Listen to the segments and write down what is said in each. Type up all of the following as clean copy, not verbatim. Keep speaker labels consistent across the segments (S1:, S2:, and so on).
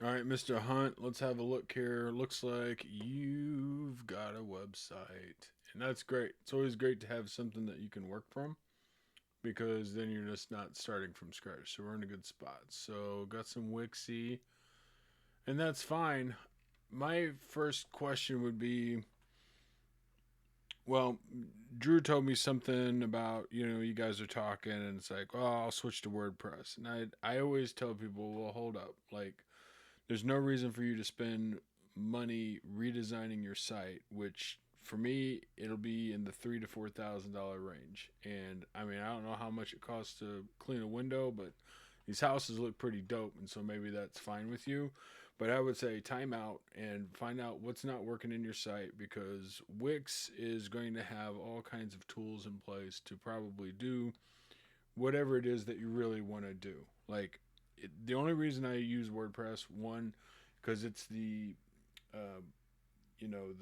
S1: All right, Mr. Hunt, let's have a look here. Looks like you've got a website. And that's great. It's always great to have something that you can work from because then you're just not starting from scratch. So we're in a good spot. So got some Wixie, and that's fine. My first question would be, well, Drew told me something about, you guys are talking and it's like, oh, I'll switch to WordPress. And I always tell people, well, hold up. Like, there's no reason for you to spend money redesigning your site, which for me it'll be in the $3,000 to $4,000 range. And I mean, I don't know how much it costs to clean a window, but these houses look pretty dope, and so maybe that's fine with you. But I would say time out and find out what's not working in your site, because Wix is going to have all kinds of tools in place to probably do whatever it is that you really want to do. Like, the only reason I use WordPress, one, because it's uh, you know,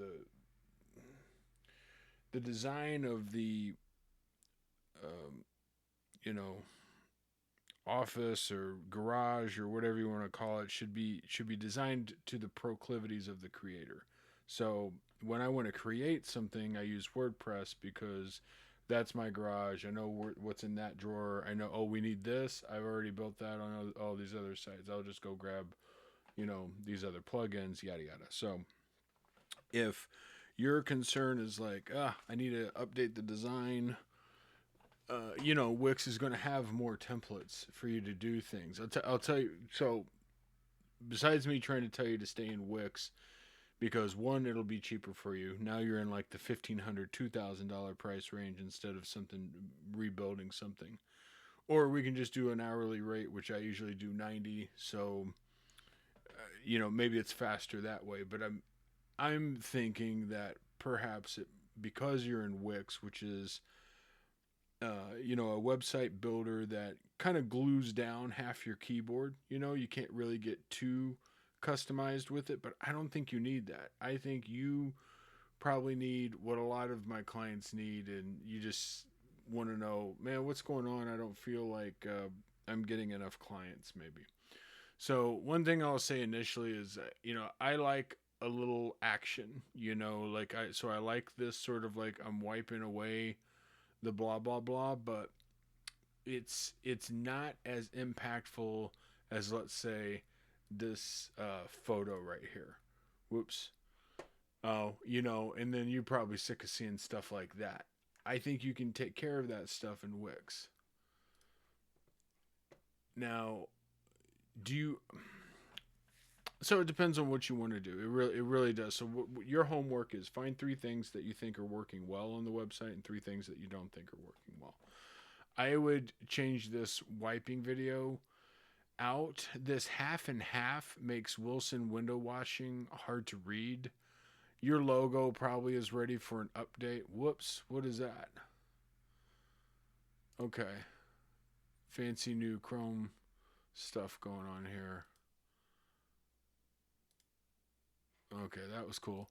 S1: the design of the um, you know office or garage or whatever you want to call it should be designed to the proclivities of the creator. So when I want to create something, I use WordPress because that's my garage. I know what's in that drawer. I know, oh, we need this. I've already built that on all these other sites. I'll just go grab, these other plugins, yada yada. So if your concern is like, I need to update the design, Wix is going to have more templates for you to do things. I'll tell you. So, besides me trying to tell you to stay in Wix, because one, it'll be cheaper for you. Now you're in like the $1,500, $2,000 price range instead of something rebuilding something. Or we can just do an hourly rate, which I usually do 90. So, maybe it's faster that way. But I'm thinking that perhaps because you're in Wix, which is a website builder that kind of glues down half your keyboard. You can't really get too customized with it, but I don't think you need that. I think you probably need what a lot of my clients need, and you just want to know, man, what's going on? I don't feel like I'm getting enough clients, maybe. So, one thing I'll say initially is, I like a little action, so I like this sort of like I'm wiping away the blah blah blah, but it's not as impactful as, let's say, this photo right here. Whoops. Oh, and then you're probably sick of seeing stuff like that. I think you can take care of that stuff in Wix. Now, do you? So it depends on what you want to do. It really does. So your homework is find three things that you think are working well on the website and three things that you don't think are working well. I would change this wiping video out. This half and half makes Wilson window washing hard to read. Your logo probably is ready for an update. Whoops, what is that? Okay, fancy new Chrome stuff going on here. Okay, that was cool.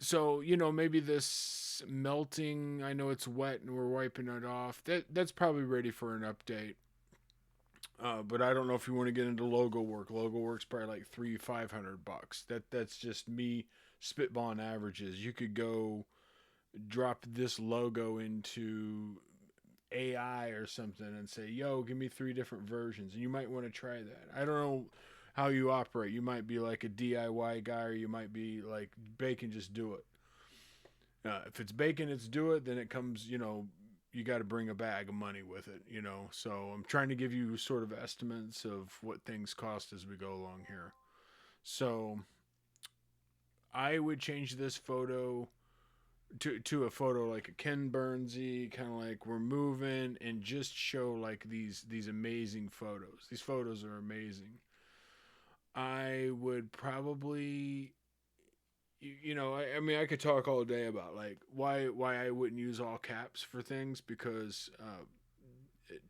S1: So, maybe this melting, I know it's wet and we're wiping it off. That's probably ready for an update. But I don't know if you want to get into logo work. Logo work's probably like $300-500. That's just me spitballing averages. You could go drop this logo into AI or something and say, "Yo, give me three different versions," and you might want to try that. I don't know how you operate. You might be like a DIY guy, or you might be like bacon, just do it. If it's bacon, it's do it. Then it comes, you got to bring a bag of money with it. So I'm trying to give you sort of estimates of what things cost as we go along here. So I would change this photo to a photo like a Ken Burnsy, kind of like we're moving, and just show like these amazing photos. These photos are amazing. I would probably, I mean, I could talk all day about like why I wouldn't use all caps for things, because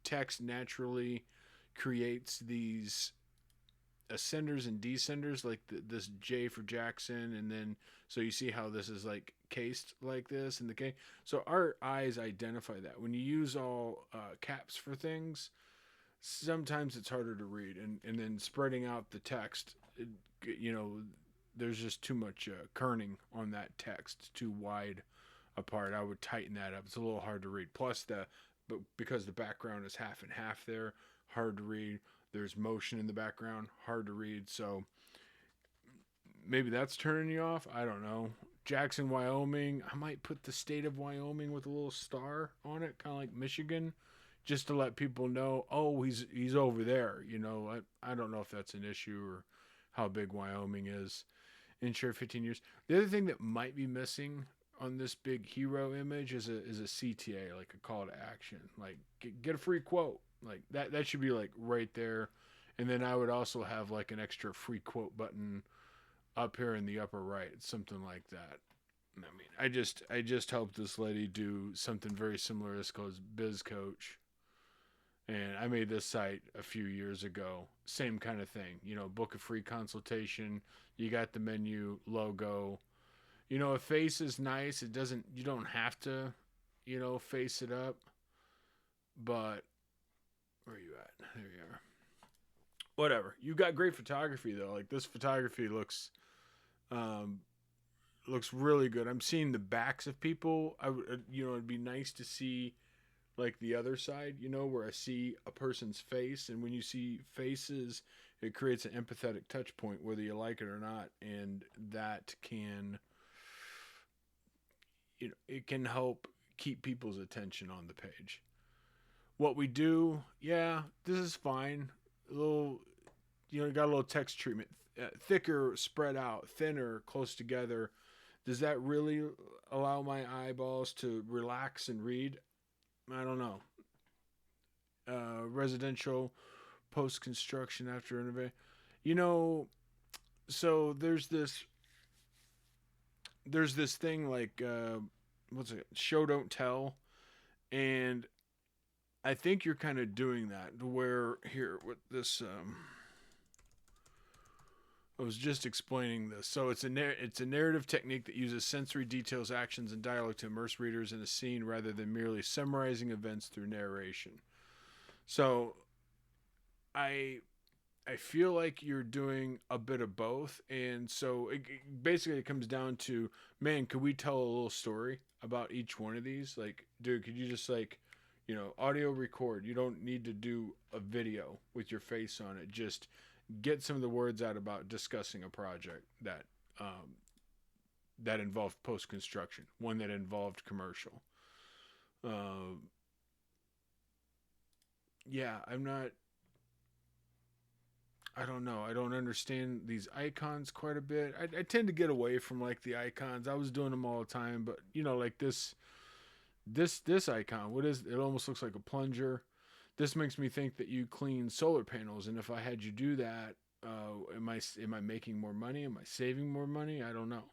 S1: text naturally creates these ascenders and descenders, like this J for Jackson, and then so you see how this is like cased like this in the K. So our eyes identify that when you use all caps for things. sometimes it's harder to read, and then spreading out the text, you know, there's just too much kerning on that text, too wide apart. I would tighten that up. It's a little hard to read. Plus but because the background is half and half there, hard to read. There's motion in the background, hard to read. So maybe that's turning you off. I don't know. Jackson, Wyoming. I might put the state of Wyoming with a little star on it, kind of like Michigan, just to let people know. Oh, he's over there. You know, I don't know if that's an issue or how big Wyoming is. Insure 15 years. The other thing that might be missing on this big hero image is a CTA, like a call to action, like get a free quote, like that should be like right there, and then I would also have like an extra free quote button up here in the upper right, something like that. I mean, I just hope this lady do something very similar. This goes Biz Coach, and I made this site a few years ago. Same kind of thing, you know, book a free consultation. You got the menu logo. You know, a face is nice. It doesn't. You don't have to, you know, face it up. But where are you at? There you are. Whatever. You got great photography though. Like this photography um, looks really good. I'm seeing the backs of people. I would, you know, it'd be nice to see like the other side. You know, where I see a person's face, and when you see faces, it creates an empathetic touch point, whether you like it or not, and that can, you know, it can help keep people's attention on the page. What we do, yeah, this is fine. A little, you know, got a little text treatment, thicker, spread out, thinner, close together. Does that really allow my eyeballs to relax and read? I don't know. Residential post construction after renovation. You know, so there's this thing like what's it? Show don't tell, and I think you're kind of doing that. Where here with this I was just explaining this. So it's a narrative technique that uses sensory details, actions, and dialogue to immerse readers in a scene rather than merely summarizing events through narration. So I I feel like you're doing a bit of both, and so basically it comes down to, man, could we tell a little story about each one of these? Like, dude, could you just like, you know, audio record? You don't need to do a video with your face on it. Just get some of the words out about discussing a project um, that involved post construction, one that involved commercial. Uh, yeah, I'm not. I don't know. I don't understand these icons quite a bit. I tend to get away from like the icons. I was doing them all the time, but you know, like this icon. What is it? Almost looks like a plunger. This makes me think that you clean solar panels, and if I had you do that, am I making more money? Am I saving more money? I don't know.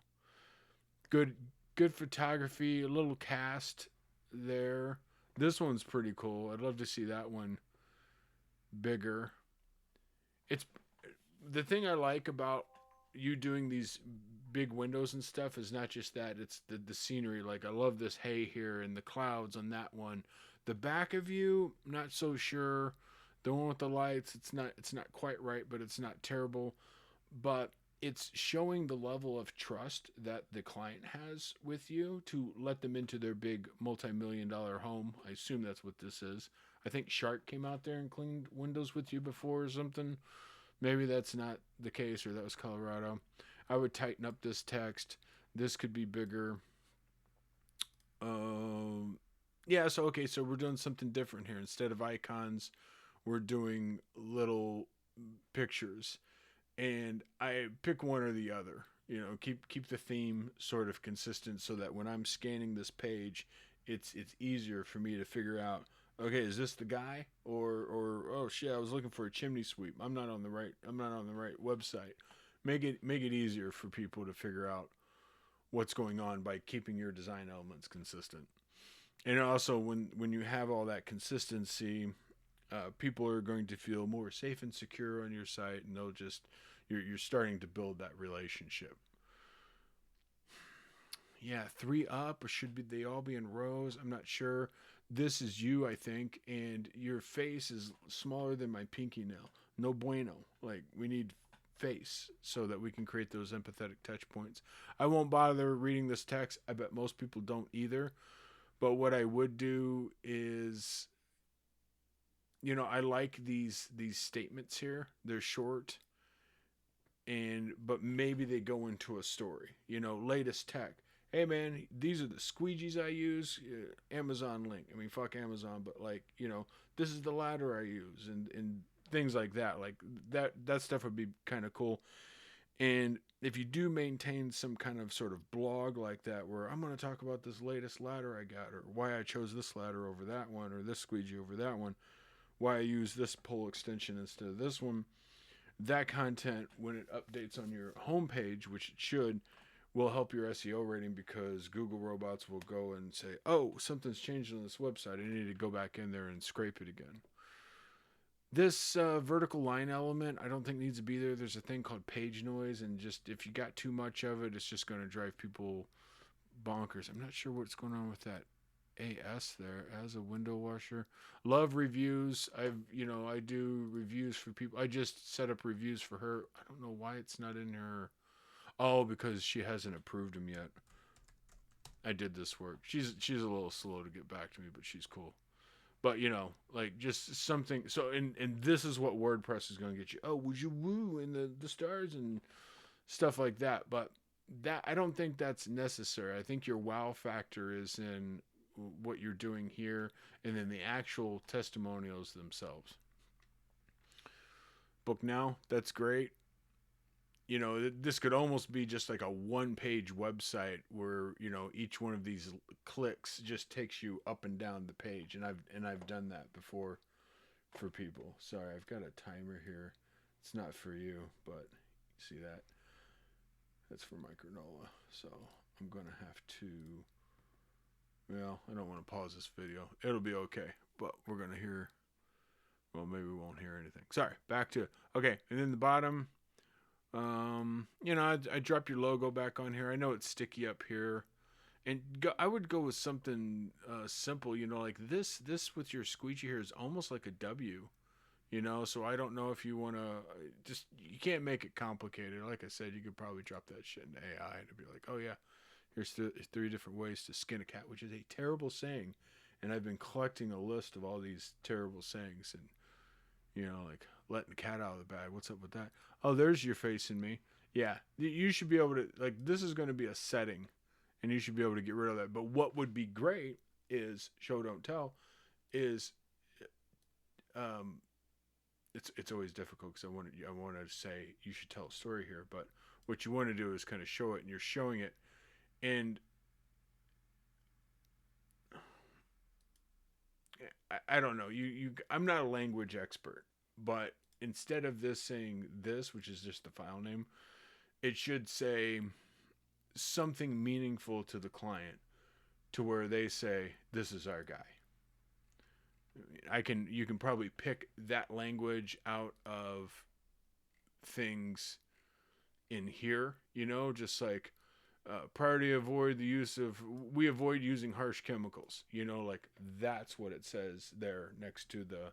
S1: Good good photography, a little cast there. This one's pretty cool. I'd love to see that one bigger. It's the thing I like about you doing these big windows and stuff is not just that, it's the scenery. Like I love this hay here and the clouds on that one. The back of you, not so sure. The one with the lights, it's not quite right, but it's not terrible. But it's showing the level of trust that the client has with you to let them into their big multi-million dollar home. I assume that's what this is. I think Shark came out there and cleaned windows with you before or something. Maybe that's not the case, or that was Colorado. I would tighten up this text. This could be bigger. Um, yeah, so okay, so we're doing something different here. Instead of icons, we're doing little pictures, and I pick one or the other. You know, keep the theme sort of consistent so that when I'm scanning this page, it's easier for me to figure out. Okay, is this the guy or oh shit, I was looking for a chimney sweep. I'm not on the right website. Make it easier for people to figure out what's going on by keeping your design elements consistent. And also when you have all that consistency, people are going to feel more safe and secure on your site, and they'll just you're starting to build that relationship. Yeah, three up, or should be they all be in rows? I'm not sure. this is you, I think, and your face is smaller than my pinky nail. No bueno. Like, we need face so that we can create those empathetic touch points. I won't bother reading this text. I bet most people don't either. But what I would do is, I like these statements here. They're short, and but maybe they go into a story. Latest tech. Hey man, these are the squeegees I use. Amazon link. I mean, fuck Amazon, but like, this is the ladder I use, and things like that. Like that stuff would be kind of cool. And if you do maintain some kind of sort of blog like that, where I'm going to talk about this latest ladder I got, or why I chose this ladder over that one, or this squeegee over that one, why I use this pole extension instead of this one, that content, when it updates on your homepage, which it should, will help your SEO rating, because Google robots will go and say, oh, something's changed on this website. I need to go back in there and scrape it again. This vertical line element, I don't think needs to be there. There's a thing called page noise, and just if you got too much of it, it's just going to drive people bonkers. I'm not sure what's going on with that AS there as a window washer. Love reviews. I do reviews for people. I just set up reviews for her. I don't know why it's not in her. Oh, because she hasn't approved them yet. I did this work. She's a little slow to get back to me, but she's cool. But like just something. So and this is what WordPress is going to get you. Oh, would you woo in the stars and stuff like that? But that, I don't think that's necessary. I think your wow factor is in what you're doing here, and then the actual testimonials themselves. Book now, that's great. This could almost be just like a one-page website where each one of these clicks just takes you up and down the page, and I've done that before for people. Sorry, I've got a timer here. It's not for you, but see that? That's for my granola. So I'm gonna have to. Well, I don't want to pause this video. It'll be okay, but we're gonna hear. Well, maybe we won't hear anything. Sorry. Back to it. Okay, and then the bottom. I drop your logo back on here. I know it's sticky up here, and I would go with something simple. Like this with your squeegee here is almost like a W. So I don't know if you want to you can't make it complicated. Like I said, you could probably drop that shit into AI and it'd be like, oh yeah, here's three different ways to skin a cat, which is a terrible saying. And I've been collecting a list of all these terrible sayings, and like letting the cat out of the bag. What's up with that? Oh, there's your face in me. Yeah, you should be able to, like, this is going to be a setting, and you should be able to get rid of that. But what would be great is show don't tell. Is it's always difficult because I want to say you should tell a story here, but what you want to do is kind of show it, and you're showing it, and I don't know. I'm not a language expert, but instead of this saying this, which is just the file name, it should say something meaningful to the client, to where they say, "This is our guy." You can probably pick that language out of things in here, just like priority avoid the use of, we avoid using harsh chemicals, like that's what it says there next to the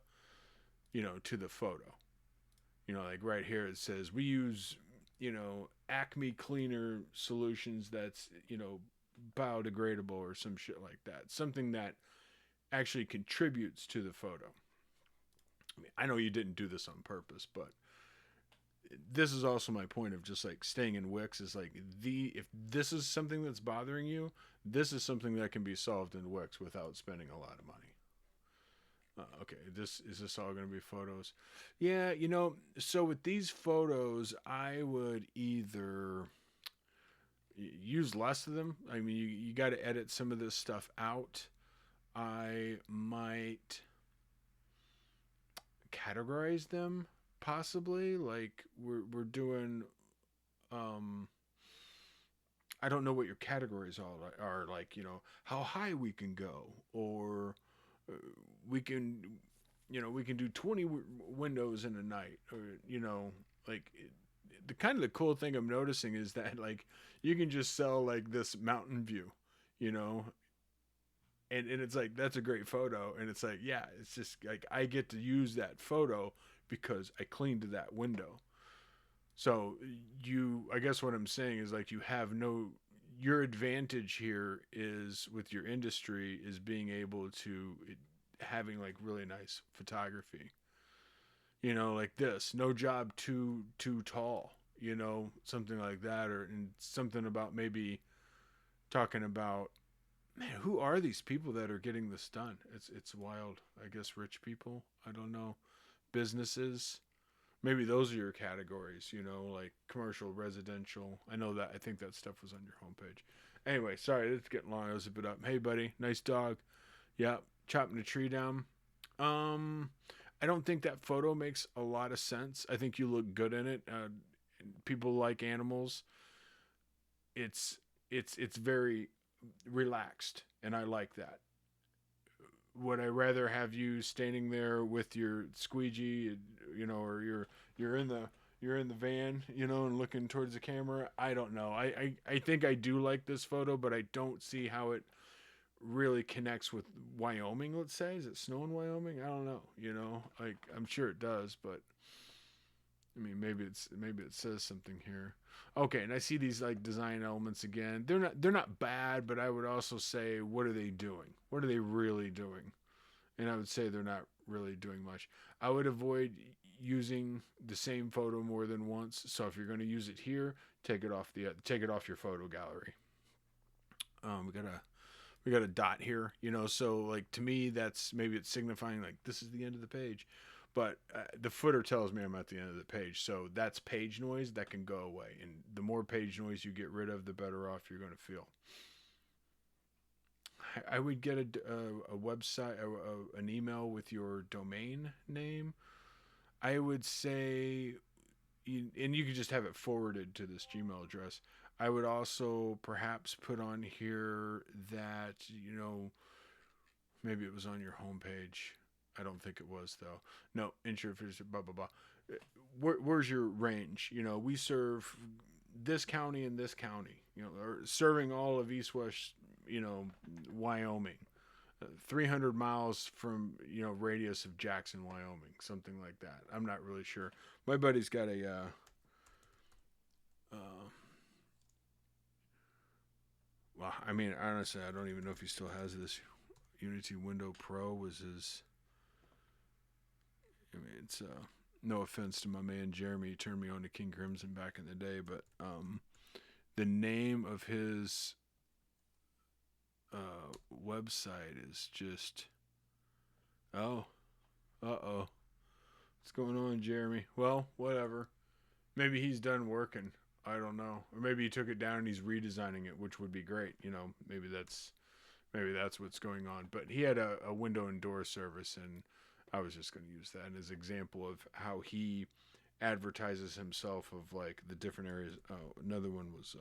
S1: to the photo. Like right here it says we use Acme cleaner solutions that's biodegradable, or some shit like that, something that actually contributes to the photo. I mean, I know you didn't do this on purpose, but this is also my point of just like staying in Wix, is like, if this is something that's bothering you, this is something that can be solved in Wix without spending a lot of money. Okay, is this all going to be photos? Yeah, so with these photos, I would either use less of them. I mean, you got to edit some of this stuff out. I might categorize them, possibly. Like we're doing. I don't know what your categories are. Like, how high we can go, or we can we can do 20 windows in a night, or like the kind of the cool thing I'm noticing is that, like, you can just sell like this mountain view, and it's like, that's a great photo. And it's like, yeah, it's just like I get to use that photo because I cleaned that window. So I guess what I'm saying is like you have no, your advantage here is with your industry is being able to having like really nice photography. Like this, no job too tall. Something like that, or and something about maybe talking about, man, who are these people that are getting this done? It's wild. I guess rich people. I don't know. Businesses. Maybe those are your categories, like commercial, residential. I know that. I think that stuff was on your homepage. Anyway, sorry, it's getting long. I was a bit up. Hey, buddy, nice dog. Yeah, chopping a tree down. Um, I don't think that photo makes a lot of sense. I think you look good in it. People like animals. It's very relaxed, and I like that. Would I rather have you standing there with your squeegee, or you're in the you're in the van, and looking towards the camera? I don't know. I think I do like this photo, but I don't see how it really connects with Wyoming. Let's say, is it snow in Wyoming? I don't know. Like I'm sure it does, but I mean, maybe it says something here. Okay, and I see these like design elements again. They're not bad, but I would also say, what are they doing? What are they really doing? And I would say they're not really doing much. I would avoid using the same photo more than once. So if you're going to use it here, take it off your photo gallery. We got a dot here, so like to me that's maybe it's signifying like this is the end of the page, but the footer tells me I'm at the end of the page, so that's page noise that can go away, and the more page noise you get rid of, the better off you're going to feel. I would get a website, an email with your domain name. I would say, and you could just have it forwarded to this Gmail address. I would also perhaps put on here that, maybe it was on your homepage. I don't think it was, though. No, insured, blah, blah, blah. Where's your range? We serve this county and this county, or serving all of East West, Wyoming. 300 miles from, radius of Jackson, Wyoming, something like that. I'm not really sure. My buddy's got a well, I mean, honestly, I don't even know if he still has this. Unity Window Pro was his. I mean, it's no offense to my man Jeremy, he turned me on to King Crimson back in the day, but the name of his website is just, oh, uh-oh, what's going on, Jeremy? Well, whatever. Maybe he's done working. I don't know. Or maybe he took it down and he's redesigning it, which would be great. Maybe that's what's going on. But he had a window and door service, and I was just going to use that as an example of how he advertises himself of like the different areas. Oh, another one was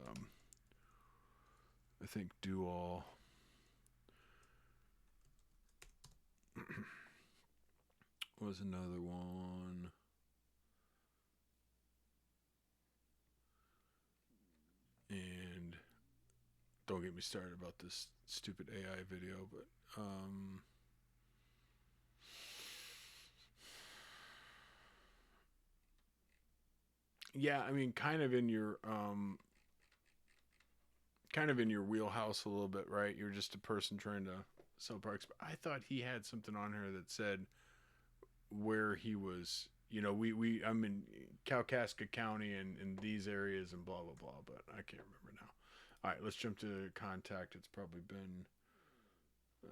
S1: I think do all. Was another one. And don't get me started about this stupid AI video, but yeah, I mean, kind of in your wheelhouse a little bit, right? You're just a person trying to sell parks. But I thought he had something on here that said where he was. I'm in Kalkaska County and in these areas and blah blah blah, but I can't remember now. All right, let's jump to contact. It's probably been. I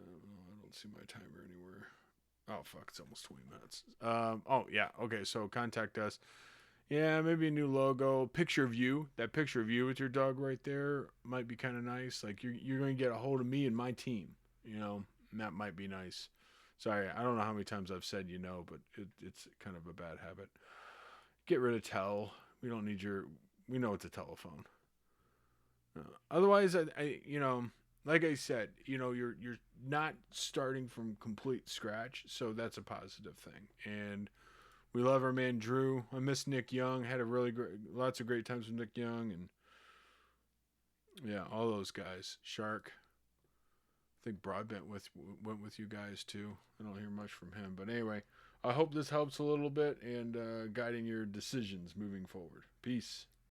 S1: don't see my timer anywhere. Oh fuck! It's almost 20 minutes. Oh yeah. Okay. So contact us. Yeah, maybe a new logo, picture of you. That picture of you with your dog right there might be kind of nice. Like you're going to get a hold of me and my team. That might be nice. Sorry, I don't know how many times I've said but it's kind of a bad habit. Get rid of tell. We don't need your. We know it's a telephone. Otherwise, like I said, you're not starting from complete scratch, so that's a positive thing. And we love our man Drew. I miss Nick Young. Had a really lots of great times with Nick Young, and yeah, all those guys. Shark. think Broadbent went with you guys too. I don't hear much from him, but anyway, I hope this helps a little bit and guiding your decisions moving forward. Peace.